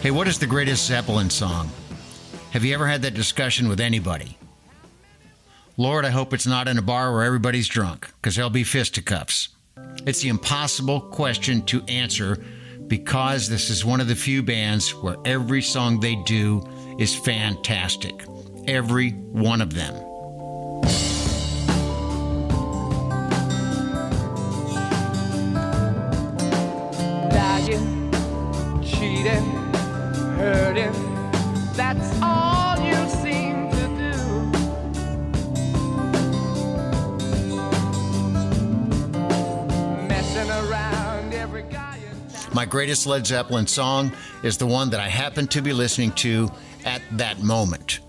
Hey, what is the greatest Zeppelin song? Have you ever had that discussion with anybody? Lord, I hope it's not in a bar where everybody's drunk, because there'll be fisticuffs. It's the impossible question to answer because this is one of the few bands where every song they do is fantastic. Every one of them. Lying, cheating, hurting, that's all you seem to do. Messing around every guy in town. My greatest Led Zeppelin song is the one that I happen to be listening to at that moment.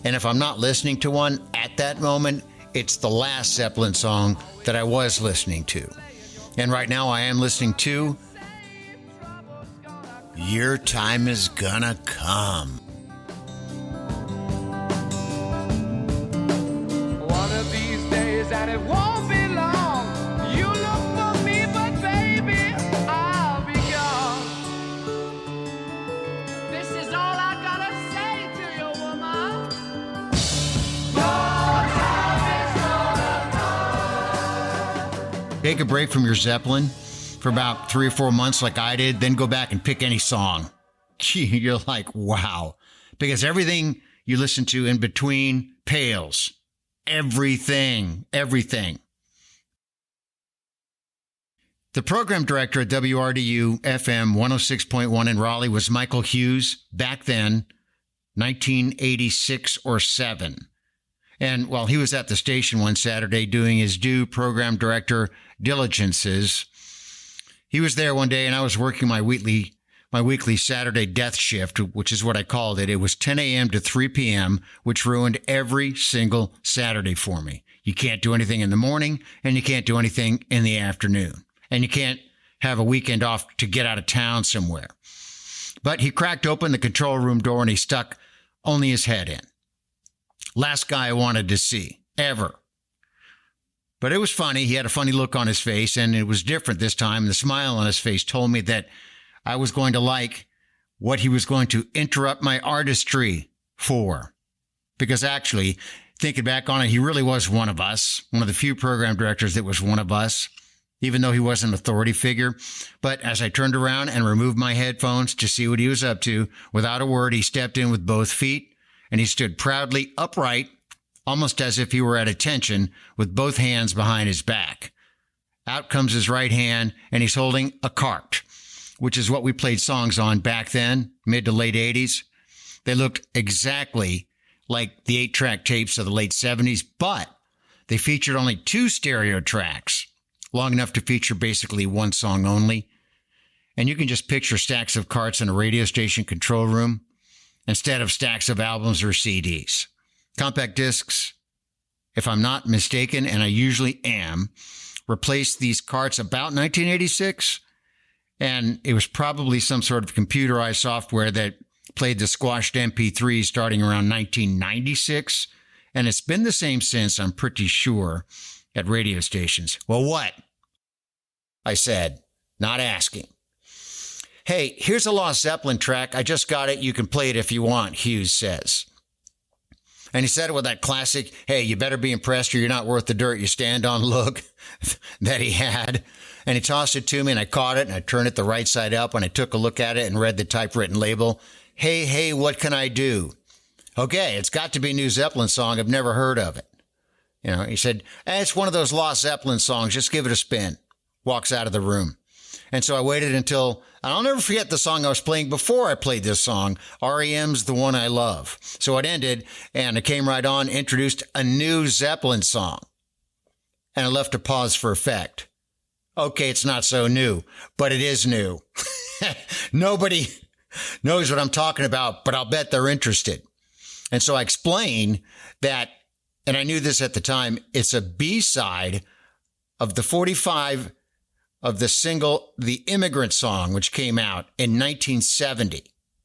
And if I'm not listening to one at that moment, it's the last Zeppelin song that I was listening to. And right now I am listening to Your Time Is Gonna Come. One of these days, and it won't be long, you look for me, but baby, I'll be gone. This is all I gotta say to you, woman. Your time is gonna come. Take a break from your Zeppelin for about 3 or 4 months like I did, then go back and pick any song. Gee, you're like, wow. Because everything you listen to in between pales. Everything. The program director at WRDU FM 106.1 in Raleigh was Michael Hughes, back then, 1986 or 7. And while he was at the station one Saturday doing his due program director diligences, he was there one day and I was working my weekly Saturday death shift, which is what I called it. It was 10 a.m. to 3 p.m., which ruined every single Saturday for me. You can't do anything in the morning and you can't do anything in the afternoon. And you can't have a weekend off to get out of town somewhere. But he cracked open the control room door and he stuck only his head in. Last guy I wanted to see, ever. But it was funny. He had a funny look on his face, and it was different this time. The smile on his face told me that I was going to like what he was going to interrupt my artistry for. Because actually, thinking back on it, he really was one of us, one of the few program directors that was one of us, even though he was an authority figure. But as I turned around and removed my headphones to see what he was up to, without a word, he stepped in with both feet, and he stood proudly upright, almost as if he were at attention, with both hands behind his back. Out comes his right hand, and he's holding a cart, which is what we played songs on back then, mid to late 80s. They looked exactly like the 8-track tapes of the late 70s, but they featured only 2 stereo tracks, long enough to feature basically one song only. And you can just picture stacks of carts in a radio station control room instead of stacks of albums or CDs. Compact discs, if I'm not mistaken, and I usually am, replaced these carts about 1986, and it was probably some sort of computerized software that played the squashed MP3 starting around 1996, and it's been the same since, I'm pretty sure, at radio stations. Well, what? I said, not asking. Hey, here's a lost Zeppelin track. I just got it. You can play it if you want, Hughes says. And he said it with that classic, hey, you better be impressed or you're not worth the dirt you stand on look that he had. And he tossed it to me and I caught it and I turned it the right side up and I took a look at it and read the typewritten label. Hey, what can I do? Okay, it's got to be a new Zeppelin song. I've never heard of it. You know, he said, it's one of those lost Zeppelin songs. Just give it a spin. Walks out of the room. And so I waited until, and I'll never forget the song I was playing before I played this song, REM's The One I Love. So it ended, and it came right on, introduced a new Zeppelin song. And I left a pause for effect. Okay, it's not so new, but it is new. Nobody knows what I'm talking about, but I'll bet they're interested. And so I explain that, and I knew this at the time, it's a B-side of the 45 of the single The Immigrant Song, which came out in 1970,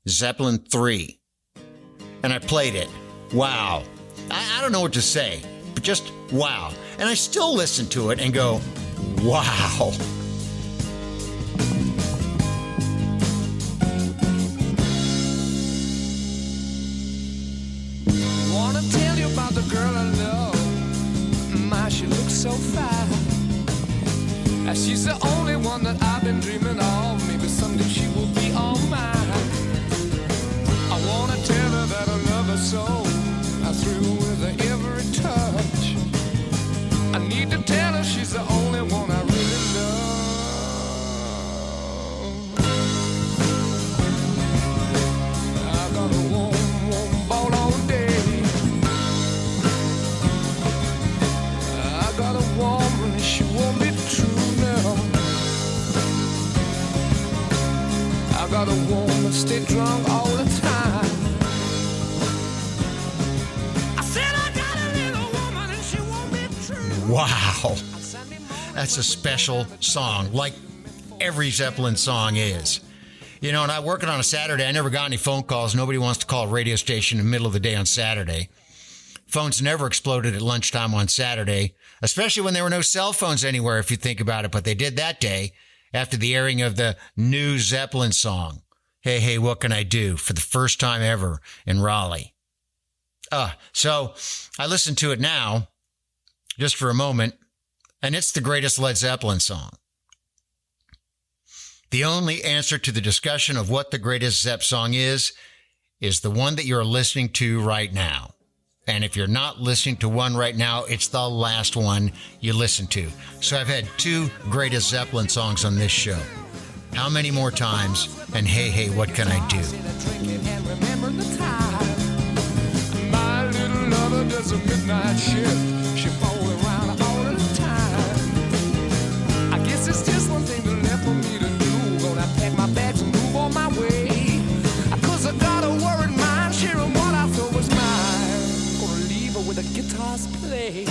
Zeppelin 3. And I played it. Wow. I don't know what to say, but just wow. And I still listen to it and go, wow. on fire. And she's the only one that I've been dreaming of. Maybe someday she will be all mine. I wanna tell her that I love her so. I thrill with her every touch. I need to tell her she's the only one I really love. I got a warm, warm ball all day. I got a woman and she won't be true now. I got a woman stay drunk all the time. I said I got a little woman and she won't be true. Wow. That's a special song, like every Zeppelin song is. You know, and I'm working on a Saturday. I never got any phone calls. Nobody wants to call a radio station in the middle of the day on Saturday. Phones never exploded at lunchtime on Saturday, especially when there were no cell phones anywhere, if you think about it. But they did that day after the airing of the new Zeppelin song, Hey, Hey, What Can I Do, for the first time ever in Raleigh. So I listened to it now, just for a moment, and it's the greatest Led Zeppelin song. The only answer to the discussion of what the greatest Zepp song is the one that you're listening to right now. And if you're not listening to one right now, it's the last one you listen to. So I've had two greatest Zeppelin songs on this show. How Many More Times and Hey, Hey, What Can I Do? My little lover does a midnight shift. She falls around all the time. I guess it's just one thing left for me to do. Gonna pack my bags and move on my way. 'Cause I got a worried mind, sharing what I thought was mine. Gonna leave her with a guitar's play.